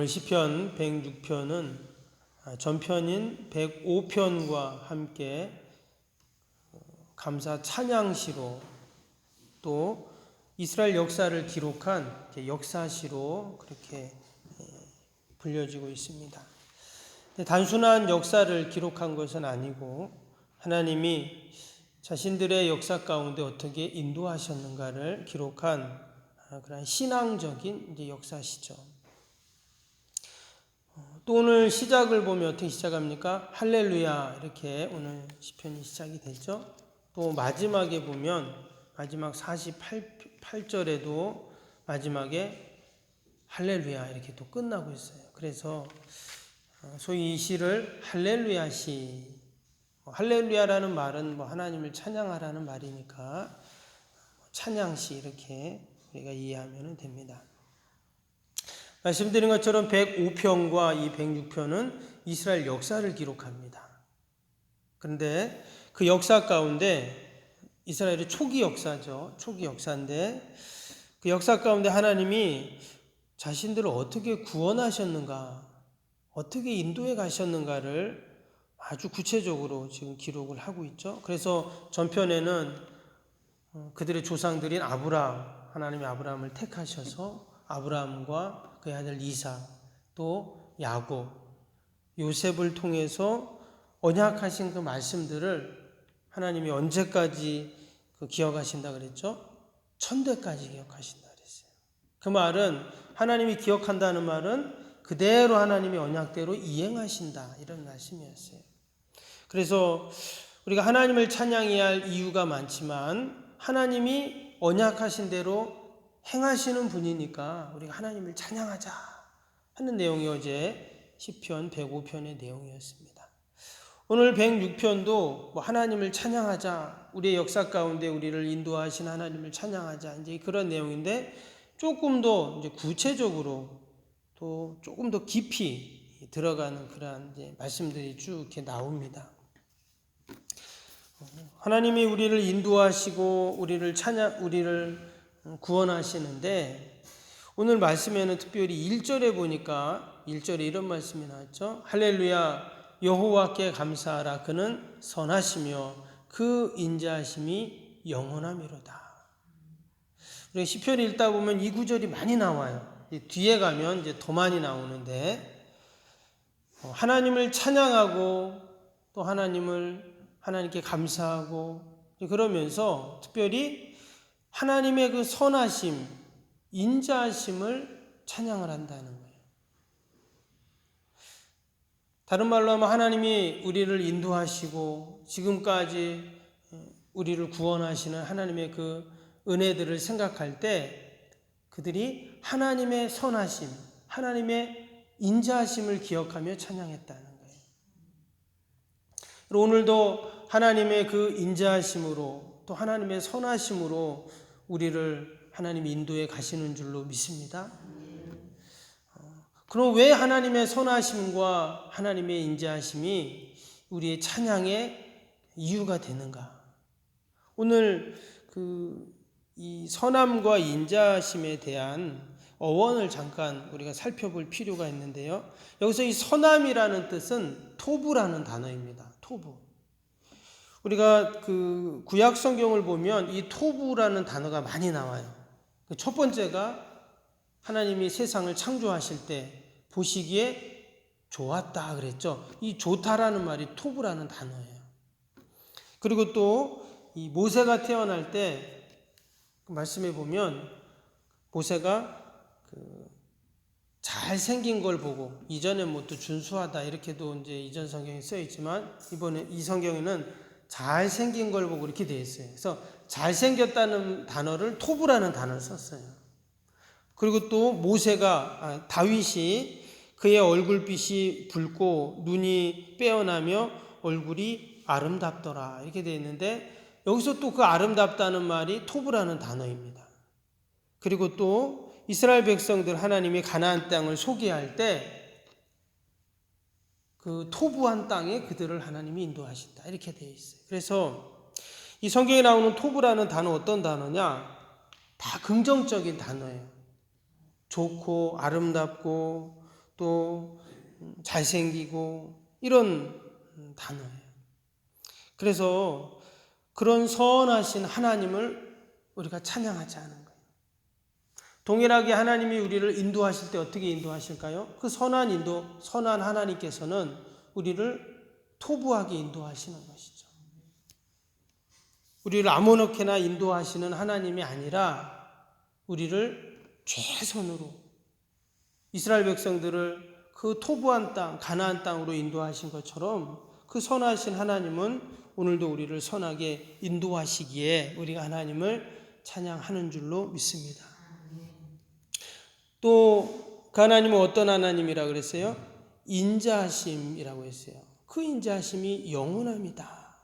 오늘 시편 106편은 전편인 105편과 함께 감사 찬양시로 또 이스라엘 역사를 기록한 역사시로 그렇게 불려지고 있습니다. 단순한 역사를 기록한 것은 아니고 하나님이 자신들의 역사 가운데 어떻게 인도하셨는가를 기록한 그런 신앙적인 역사시죠. 또 오늘 시작을 보면 어떻게 시작합니까? 할렐루야 이렇게 오늘 시편이 시작이 되죠. 또 마지막에 보면 마지막 48절에도 마지막에 할렐루야 이렇게 또 끝나고 있어요. 그래서 소위 이 시를 할렐루야 시, 할렐루야라는 말은 하나님을 찬양하라는 말이니까 찬양시 이렇게 우리가 이해하면 됩니다. 말씀드린 것처럼 105편과 이 106편은 이스라엘 역사를 기록합니다. 그런데 그 역사 가운데 이스라엘의 초기 역사죠. 초기 역사인데 그 역사 가운데 하나님이 자신들을 어떻게 구원하셨는가, 어떻게 인도해 가셨는가를 아주 구체적으로 지금 기록을 하고 있죠. 그래서 전편에는 그들의 조상들인 아브라함, 하나님이 아브라함을 택하셔서 아브라함과 그의 아들 이삭, 또 야곱, 요셉을 통해서 언약하신 그 말씀들을 하나님이 언제까지 기억하신다 그랬죠? 천대까지 기억하신다 그랬어요. 그 말은 하나님이 기억한다는 말은 그대로 하나님의 언약대로 이행하신다 이런 말씀이었어요. 그래서 우리가 하나님을 찬양해야 할 이유가 많지만 하나님이 언약하신 대로 행하시는 분이니까 우리가 하나님을 찬양하자 하는 내용이 어제 시편 105편의 내용이었습니다. 오늘 106편도 하나님을 찬양하자, 우리의 역사 가운데 우리를 인도하신 하나님을 찬양하자 이제 그런 내용인데 조금 더 이제 구체적으로 또 조금 더 깊이 들어가는 그러한 이제 말씀들이 쭉 이렇게 나옵니다. 하나님이 우리를 인도하시고 우리를 구원하시는데 오늘 말씀에는 특별히 1절에 보니까 1절에 이런 말씀이 나왔죠. 할렐루야 여호와께 감사하라 그는 선하시며 그 인자하심이 영원하미로다. 우리가 시편을 읽다 보면 이 구절이 많이 나와요. 뒤에 가면 이제 더 많이 나오는데 하나님을 찬양하고 또 하나님께 감사하고 그러면서 특별히 하나님의 그 선하심, 인자하심을 찬양을 한다는 거예요. 다른 말로 하면 하나님이 우리를 인도하시고 지금까지 우리를 구원하시는 하나님의 그 은혜들을 생각할 때 그들이 하나님의 선하심, 하나님의 인자하심을 기억하며 찬양했다는 거예요. 오늘도 하나님의 그 인자하심으로 또 하나님의 선하심으로 우리를 하나님이 인도해 가시는 줄로 믿습니다. 그럼 왜 하나님의 선하심과 하나님의 인자하심이 우리의 찬양의 이유가 되는가? 오늘 이 선함과 인자심에 대한 어원을 잠깐 우리가 살펴볼 필요가 있는데요. 여기서 이 선함이라는 뜻은 토부라는 단어입니다. 토부. 우리가 구약 성경을 보면 이 토부라는 단어가 많이 나와요. 첫 번째가 하나님이 세상을 창조하실 때 보시기에 좋았다 그랬죠. 이 좋다라는 말이 토부라는 단어예요. 그리고 또 이 모세가 태어날 때 말씀해 보면 모세가 잘생긴 걸 보고, 이전에 뭐 또 준수하다 이렇게도 이제 이전 성경에 써 있지만 이번에 이 성경에는 잘생긴 걸 보고 이렇게 되어 있어요. 그래서 잘생겼다는 단어를 토부라는 단어를 썼어요. 그리고 또 다윗이 그의 얼굴빛이 붉고 눈이 빼어나며 얼굴이 아름답더라 이렇게 되어 있는데, 여기서 또 그 아름답다는 말이 토부라는 단어입니다. 그리고 또 이스라엘 백성들 하나님이 가나안 땅을 소개할 때 그 토부한 땅에 그들을 하나님이 인도하신다 이렇게 되어 있어요. 그래서 이 성경에 나오는 토부라는 단어 어떤 단어냐? 다 긍정적인 단어예요. 좋고 아름답고 또 잘생기고 이런 단어예요. 그래서 그런 선하신 하나님을 우리가 찬양하지 않은 거예요. 동일하게 하나님이 우리를 인도하실 때 어떻게 인도하실까요? 그 선한 하나님께서는 우리를 토부하게 인도하시는 것이죠. 우리를 아무렇게나 인도하시는 하나님이 아니라 우리를 최선으로, 이스라엘 백성들을 그 토부한 땅, 가나안 땅으로 인도하신 것처럼 그 선하신 하나님은 오늘도 우리를 선하게 인도하시기에 우리가 하나님을 찬양하는 줄로 믿습니다. 또 그 하나님은 어떤 하나님이라고 그랬어요? 인자하심이라고 했어요. 그 인자하심이 영원합니다.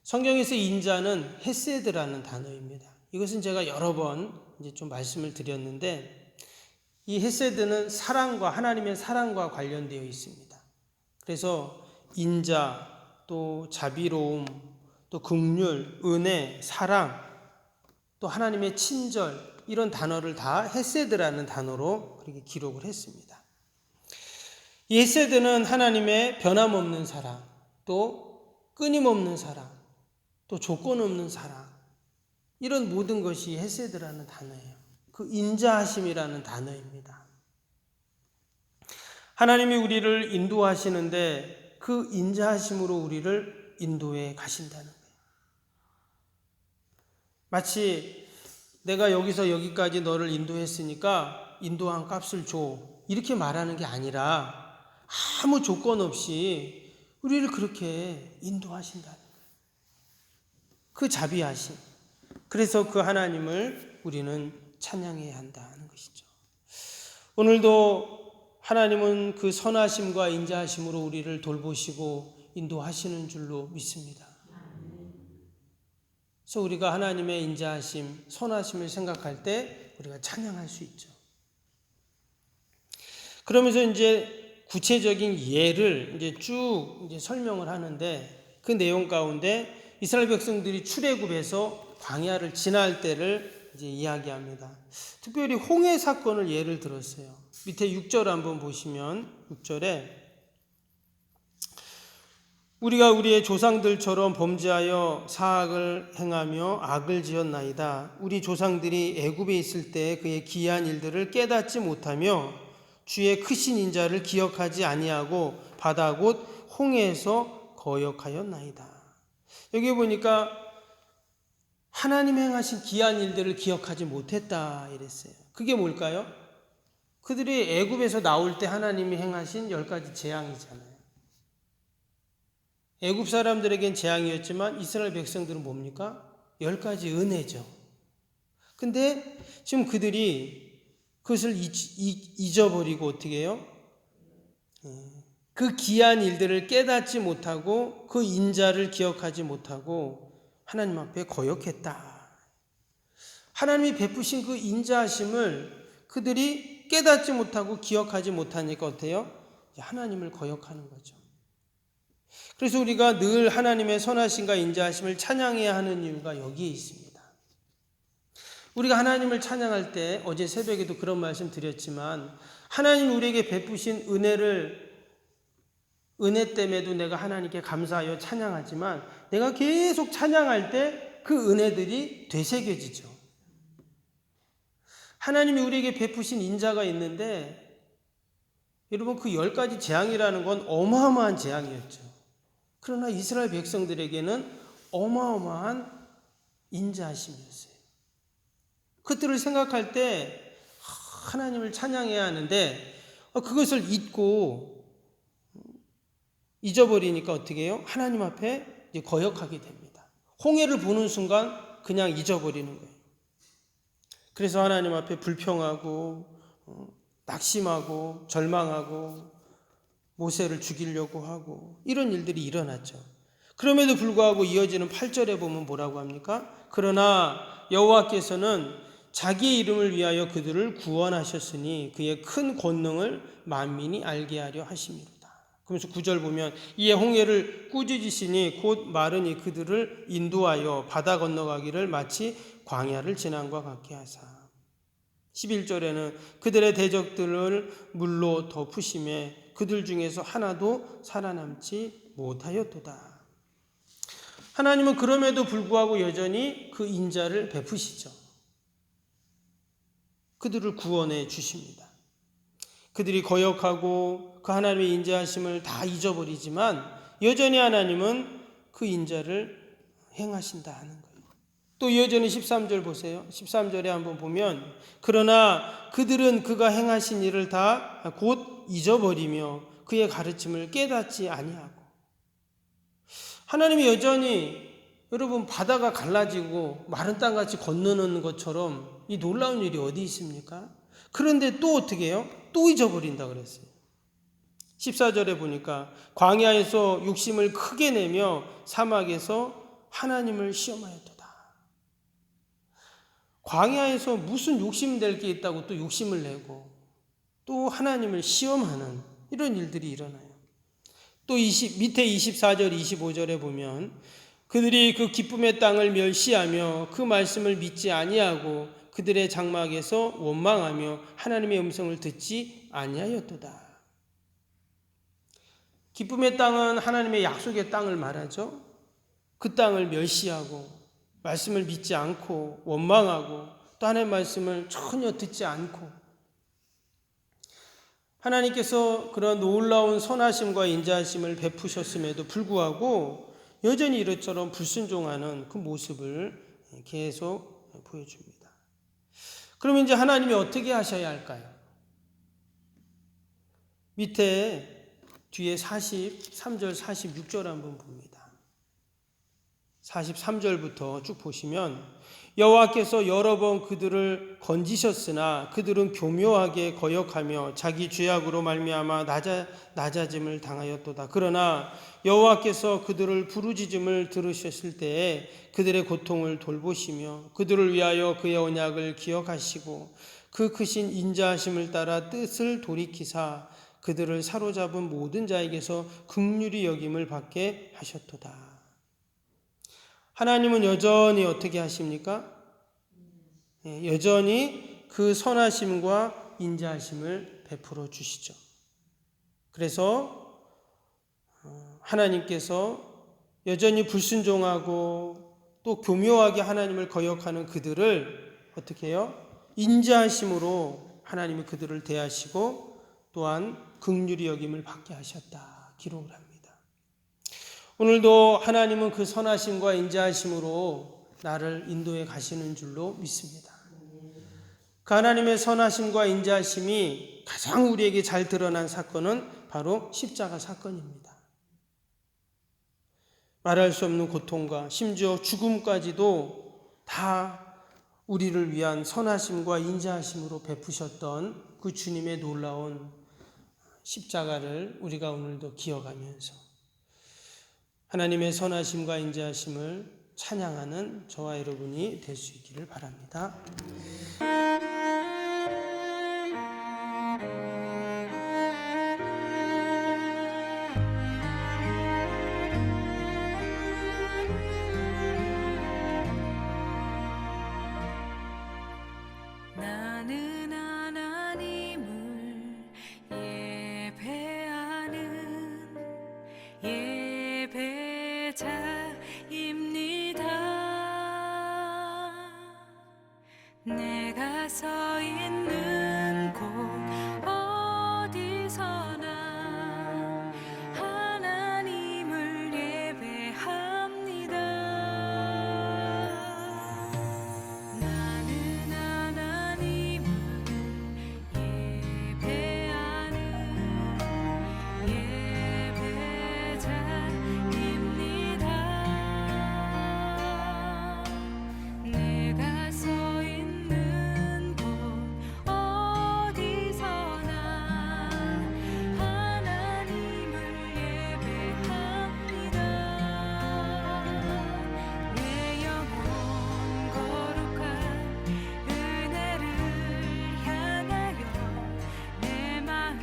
성경에서 인자는 헤세드라는 단어입니다. 이것은 제가 여러 번 이제 좀 말씀을 드렸는데, 이 헤세드는 하나님의 사랑과 관련되어 있습니다. 그래서 인자, 또 자비로움, 또 긍휼, 은혜, 사랑, 또 하나님의 친절, 이런 단어를 다 헤세드라는 단어로 그렇게 기록을 했습니다. 이 헤세드는 하나님의 변함없는 사랑, 또 끊임없는 사랑, 또 조건 없는 사랑, 이런 모든 것이 헤세드라는 단어예요. 그 인자하심이라는 단어입니다. 하나님이 우리를 인도하시는데 그 인자하심으로 우리를 인도해 가신다는 거예요. 마치 내가 여기서 여기까지 너를 인도했으니까 인도한 값을 줘, 이렇게 말하는 게 아니라 아무 조건 없이 우리를 그렇게 인도하신다는 거예요. 그 자비하심. 그래서 그 하나님을 우리는 찬양해야 한다는 것이죠. 오늘도 하나님은 그 선하심과 인자하심으로 우리를 돌보시고 인도하시는 줄로 믿습니다. 그래서 우리가 하나님의 인자하심, 선하심을 생각할 때 우리가 찬양할 수 있죠. 그러면서 이제 구체적인 예를 쭉 설명을 하는데, 그 내용 가운데 이스라엘 백성들이 출애굽에서 광야를 지날 때를 이제 이야기합니다. 특별히 홍해 사건을 예를 들었어요. 밑에 6절 한번 보시면 6절에 우리가 우리의 조상들처럼 범죄하여 사악을 행하며 악을 지었나이다. 우리 조상들이 애굽에 있을 때 그의 기이한 일들을 깨닫지 못하며 주의 크신 인자를 기억하지 아니하고 바다 곧 홍해에서 거역하였나이다. 여기 보니까 하나님 행하신 기이한 일들을 기억하지 못했다 이랬어요. 그게 뭘까요? 그들이 애굽에서 나올 때 하나님이 행하신 10가지 재앙이잖아요. 애굽 사람들에겐 재앙이었지만 이스라엘 백성들은 뭡니까? 10가지 은혜죠. 근데 지금 그들이 그것을 잊어버리고 어떻게 해요? 그 기이한 일들을 깨닫지 못하고 그 인자를 기억하지 못하고 하나님 앞에 거역했다. 하나님이 베푸신 그 인자하심을 그들이 깨닫지 못하고 기억하지 못하니까 어때요? 하나님을 거역하는 거죠. 그래서 우리가 늘 하나님의 선하심과 인자하심을 찬양해야 하는 이유가 여기에 있습니다. 우리가 하나님을 찬양할 때 어제 새벽에도 그런 말씀 드렸지만 하나님 우리에게 베푸신 은혜 때문에도 내가 하나님께 감사하여 찬양하지만 내가 계속 찬양할 때 그 은혜들이 되새겨지죠. 하나님이 우리에게 베푸신 인자가 있는데 여러분 그 10가지 재앙이라는 건 어마어마한 재앙이었죠. 그러나 이스라엘 백성들에게는 어마어마한 인자하심이었어요. 그들을 생각할 때 하나님을 찬양해야 하는데 그것을 잊어버리니까 어떻게 해요? 하나님 앞에 이제 거역하게 됩니다. 홍해를 보는 순간 그냥 잊어버리는 거예요. 그래서 하나님 앞에 불평하고 낙심하고 절망하고 모세를 죽이려고 하고 이런 일들이 일어났죠. 그럼에도 불구하고 이어지는 8절에 보면 뭐라고 합니까? 그러나 여호와께서는 자기의 이름을 위하여 그들을 구원하셨으니 그의 큰 권능을 만민이 알게 하려 하심이로다. 그러면서 9절 보면 이에 홍해를 꾸짖으시니 곧 마르니 그들을 인도하여 바다 건너가기를 마치 광야를 지난과 같게 하사. 11절에는 그들의 대적들을 물로 덮으심에 그들 중에서 하나도 살아남지 못하였도다. 하나님은 그럼에도 불구하고 여전히 그 인자를 베푸시죠. 그들을 구원해 주십니다. 그들이 거역하고 그 하나님의 인자하심을 다 잊어버리지만 여전히 하나님은 그 인자를 행하신다 하는 거예요. 또 여전히 13절 보세요. 13절에 한번 보면 그러나 그들은 그가 행하신 일을 다 곧 잊어버리며 그의 가르침을 깨닫지 아니하고. 하나님이 여전히 여러분 바다가 갈라지고 마른 땅같이 건너는 것처럼 이 놀라운 일이 어디 있습니까? 그런데 또 어떻게 해요? 또 잊어버린다 그랬어요. 14절에 보니까 광야에서 욕심을 크게 내며 사막에서 하나님을 시험하였도다. 광야에서 무슨 욕심낼 게 있다고 또 욕심을 내고 또 하나님을 시험하는 이런 일들이 일어나요. 또 밑에 24절 25절에 보면 그들이 그 기쁨의 땅을 멸시하며 그 말씀을 믿지 아니하고 그들의 장막에서 원망하며 하나님의 음성을 듣지 아니하였도다. 기쁨의 땅은 하나님의 약속의 땅을 말하죠. 그 땅을 멸시하고 말씀을 믿지 않고 원망하고 또 하나님의 말씀을 전혀 듣지 않고 하나님께서 그런 놀라운 선하심과 인자하심을 베푸셨음에도 불구하고 여전히 이것처럼 불순종하는 그 모습을 계속 보여줍니다. 그럼 이제 하나님이 어떻게 하셔야 할까요? 밑에 뒤에 43절 46절 한번 봅니다. 43절부터 쭉 보시면 여호와께서 여러 번 그들을 건지셨으나 그들은 교묘하게 거역하며 자기 죄악으로 말미암아 낮아짐을 당하였도다. 그러나 여호와께서 그들을 부르짖음을 들으셨을 때에 그들의 고통을 돌보시며 그들을 위하여 그의 언약을 기억하시고 그 크신 인자하심을 따라 뜻을 돌이키사 그들을 사로잡은 모든 자에게서 긍휼히 여김을 받게 하셨도다. 하나님은 여전히 어떻게 하십니까? 여전히 그 선하심과 인자하심을 베풀어 주시죠. 그래서 하나님께서 여전히 불순종하고 또 교묘하게 하나님을 거역하는 그들을 어떻게 해요? 인자하심으로 하나님이 그들을 대하시고 또한 긍휼히 여김을 받게 하셨다 기록을 합니다. 오늘도 하나님은 그 선하심과 인자하심으로 나를 인도해 가시는 줄로 믿습니다. 그 하나님의 선하심과 인자하심이 가장 우리에게 잘 드러난 사건은 바로 십자가 사건입니다. 말할 수 없는 고통과 심지어 죽음까지도 다 우리를 위한 선하심과 인자하심으로 베푸셨던 그 주님의 놀라운 십자가를 우리가 오늘도 기억하면서 하나님의 선하심과 인자하심을 찬양하는 저와 여러분이 될 수 있기를 바랍니다. 서 있는 곳 어디서나 하나님을 예배합니다. 나는 하나님을 예배하는 예배자입니다. 내가 서 있는 곳 어디서나 하나님을 예배합니다. 내 영혼 거룩한 은혜를 향하여 내 마음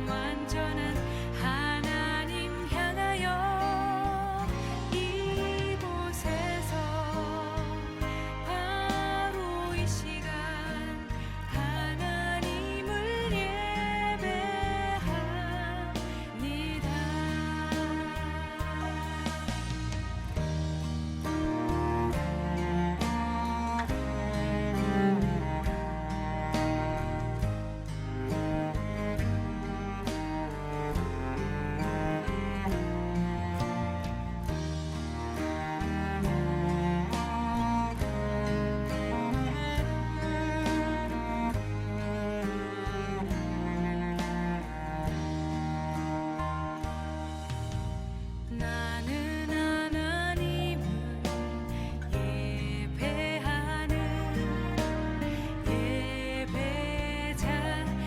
완전한 하나님 향하여 이곳에서 바로 이 시간 하나님을 나는 하나님을 예배하는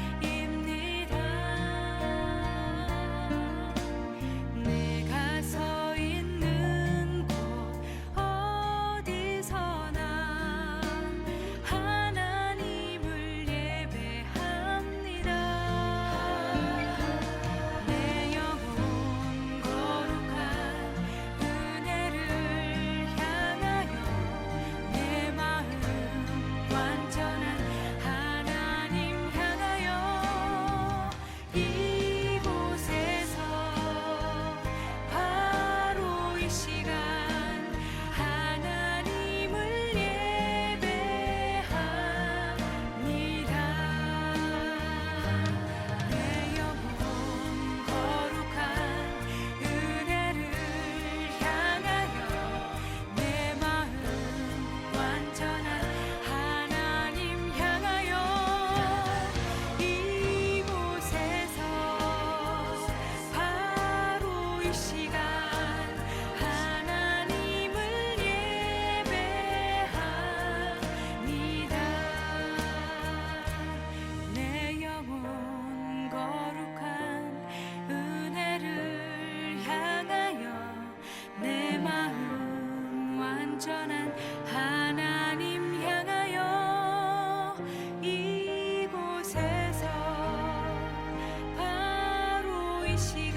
예배자입니다. 내가 서 있는 곳 어디서나 하나님을 예배합니다. 내 영혼 거룩한 은혜를 향하여 내 마음 완전한 하나님 향하여 이곳에서 바로 이 시간 하나님을 예배합니다. 내 영혼 거룩한 은혜를 향하여 내 마음 완전한 하나님 향하여 이곳에서 바로 이 시간 하나님을 예배합니다. 내 영혼 거룩한 은혜를 향하여 내 마음 완전한 하나님 향하여 이곳에서 바로 이 시간